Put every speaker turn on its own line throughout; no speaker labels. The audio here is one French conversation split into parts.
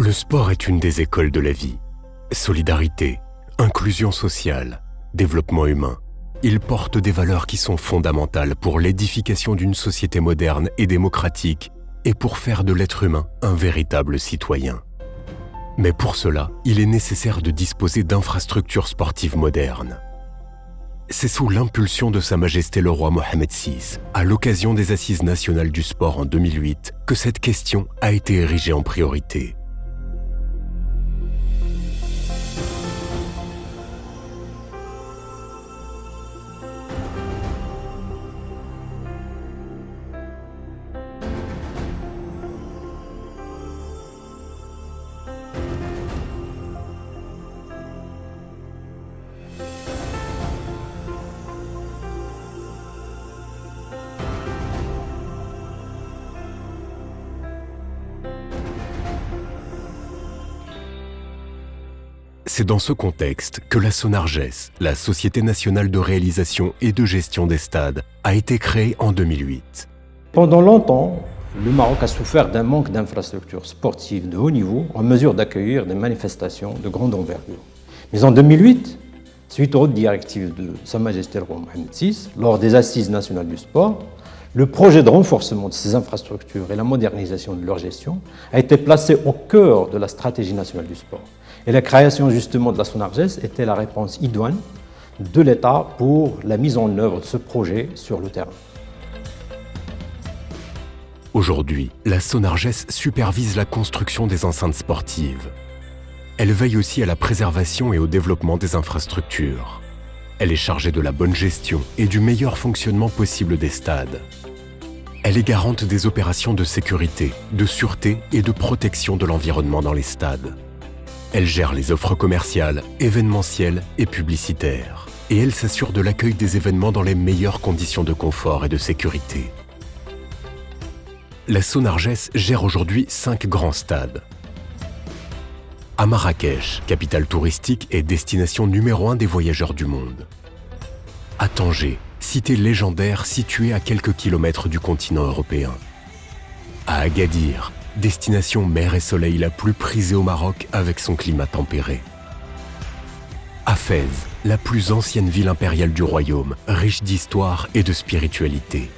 Le sport est une des écoles de la vie. Solidarité, inclusion sociale, développement humain. Il porte des valeurs qui sont fondamentales pour l'édification d'une société moderne et démocratique et pour faire de l'être humain un véritable citoyen. Mais pour cela, il est nécessaire de disposer d'infrastructures sportives modernes. C'est sous l'impulsion de Sa Majesté le roi Mohammed VI, à l'occasion des Assises nationales du sport en 2008, que cette question a été érigée en priorité. C'est dans ce contexte que la SONARGES, la Société nationale de réalisation et de gestion des stades, a été créée en 2008.
Pendant longtemps, le Maroc a souffert d'un manque d'infrastructures sportives de haut niveau en mesure d'accueillir des manifestations de grande envergure. Mais en 2008, suite aux hautes directives de Sa Majesté le roi Mohammed VI, lors des Assises nationales du sport, le projet de renforcement de ces infrastructures et la modernisation de leur gestion a été placé au cœur de la stratégie nationale du sport. Et la création justement de la SONARGES était la réponse idoine de l'État pour la mise en œuvre de ce projet sur le terrain.
Aujourd'hui, la SONARGES supervise la construction des enceintes sportives. Elle veille aussi à la préservation et au développement des infrastructures. Elle est chargée de la bonne gestion et du meilleur fonctionnement possible des stades. Elle est garante des opérations de sécurité, de sûreté et de protection de l'environnement dans les stades. Elle gère les offres commerciales, événementielles et publicitaires. Et elle s'assure de l'accueil des événements dans les meilleures conditions de confort et de sécurité. La SONARGES gère aujourd'hui 5 grands stades. À Marrakech, capitale touristique et destination numéro 1 des voyageurs du monde. À Tanger, cité légendaire située à quelques kilomètres du continent européen. À Agadir, destination mer et soleil la plus prisée au Maroc avec son climat tempéré. À Fès, la plus ancienne ville impériale du royaume, riche d'histoire et de spiritualité.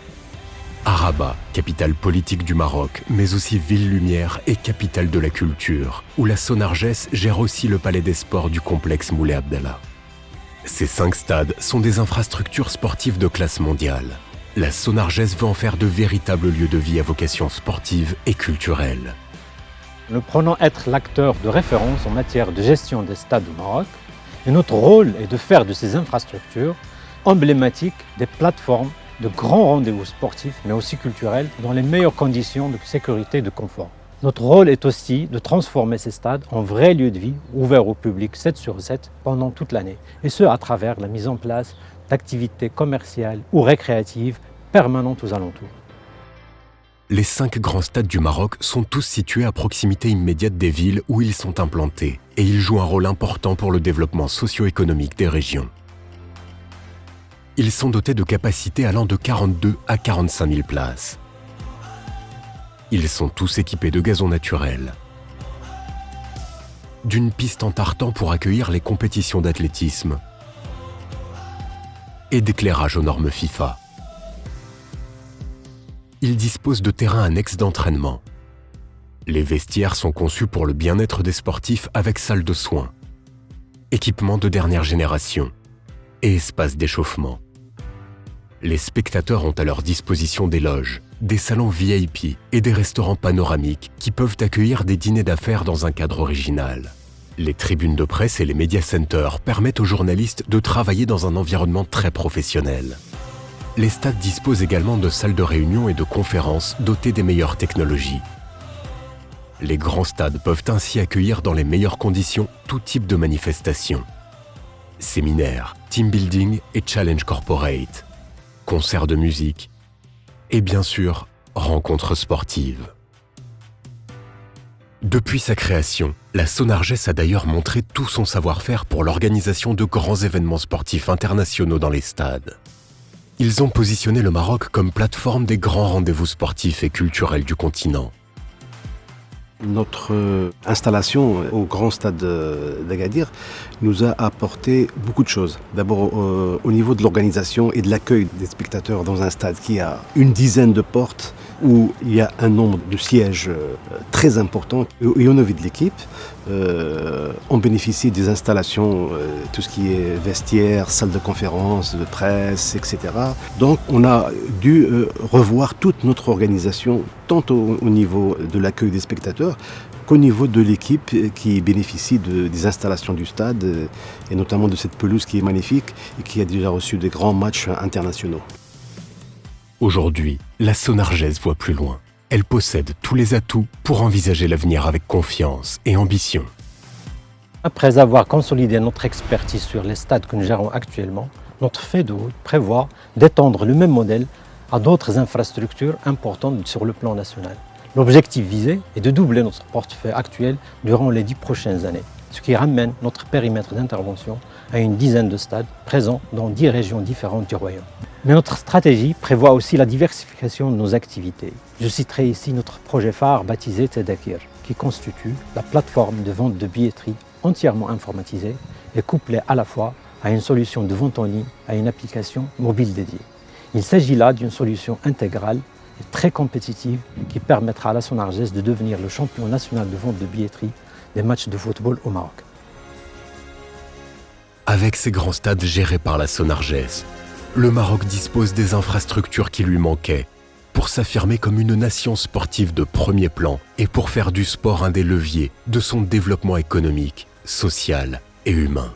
À Rabat, capitale politique du Maroc, mais aussi ville lumière et capitale de la culture, où la SONARGES gère aussi le palais des sports du complexe Moulay Abdallah. Ces 5 stades sont des infrastructures sportives de classe mondiale. La SONARGES veut en faire de véritables lieux de vie à vocation sportive et culturelle.
Nous prenons être l'acteur de référence en matière de gestion des stades au Maroc et notre rôle est de faire de ces infrastructures emblématiques des plateformes de grands rendez-vous sportifs mais aussi culturels dans les meilleures conditions de sécurité et de confort. Notre rôle est aussi de transformer ces stades en vrais lieux de vie ouverts au public 7 sur 7 pendant toute l'année et ce à travers la mise en place d'activités commerciales ou récréatives permanentes aux alentours.
Les 5 grands stades du Maroc sont tous situés à proximité immédiate des villes où ils sont implantés et ils jouent un rôle important pour le développement socio-économique des régions. Ils sont dotés de capacités allant de 42 à 45 000 places. Ils sont tous équipés de gazon naturel, d'une piste en tartan pour accueillir les compétitions d'athlétisme et d'éclairage aux normes FIFA. Ils disposent de terrains annexes d'entraînement. Les vestiaires sont conçus pour le bien-être des sportifs avec salle de soins, équipement de dernière génération et espace d'échauffement. Les spectateurs ont à leur disposition des loges, des salons VIP et des restaurants panoramiques qui peuvent accueillir des dîners d'affaires dans un cadre original. Les tribunes de presse et les media centers permettent aux journalistes de travailler dans un environnement très professionnel. Les stades disposent également de salles de réunion et de conférences dotées des meilleures technologies. Les grands stades peuvent ainsi accueillir dans les meilleures conditions tout type de manifestations. Séminaires, team building et challenge corporate, concerts de musique et bien sûr, rencontres sportives. Depuis sa création, la SONARGES a d'ailleurs montré tout son savoir-faire pour l'organisation de grands événements sportifs internationaux dans les stades. Ils ont positionné le Maroc comme plateforme des grands rendez-vous sportifs et culturels du continent.
Notre installation au grand stade d'Agadir nous a apporté beaucoup de choses. D'abord au niveau de l'organisation et de l'accueil des spectateurs dans un stade qui a une dizaine de portes, où il y a un nombre de sièges très important. Et au niveau de l'équipe, on bénéficie des installations, tout ce qui est vestiaire, salle de conférence, de presse, etc. Donc on a dû revoir toute notre organisation, tant au niveau de l'accueil des spectateurs qu'au niveau de l'équipe qui bénéficie des installations du stade, et notamment de cette pelouse qui est magnifique et qui a déjà reçu des grands matchs internationaux.
Aujourd'hui, la Sonargès voit plus loin. Elle possède tous les atouts pour envisager l'avenir avec confiance et ambition.
Après avoir consolidé notre expertise sur les stades que nous gérons actuellement, notre feuille de route prévoit d'étendre le même modèle à d'autres infrastructures importantes sur le plan national. L'objectif visé est de doubler notre portefeuille actuel durant les 10 prochaines années, ce qui ramène notre périmètre d'intervention à une dizaine de stades présents dans 10 régions différentes du royaume. Mais notre stratégie prévoit aussi la diversification de nos activités. Je citerai ici notre projet phare baptisé Tadakir, qui constitue la plateforme de vente de billetterie entièrement informatisée et couplée à la fois à une solution de vente en ligne à une application mobile dédiée. Il s'agit là d'une solution intégrale et très compétitive qui permettra à la Sonargès de devenir le champion national de vente de billetterie des matchs de football au Maroc.
Avec ces grands stades gérés par la Sonargès, le Maroc dispose des infrastructures qui lui manquaient pour s'affirmer comme une nation sportive de premier plan et pour faire du sport un des leviers de son développement économique, social et humain.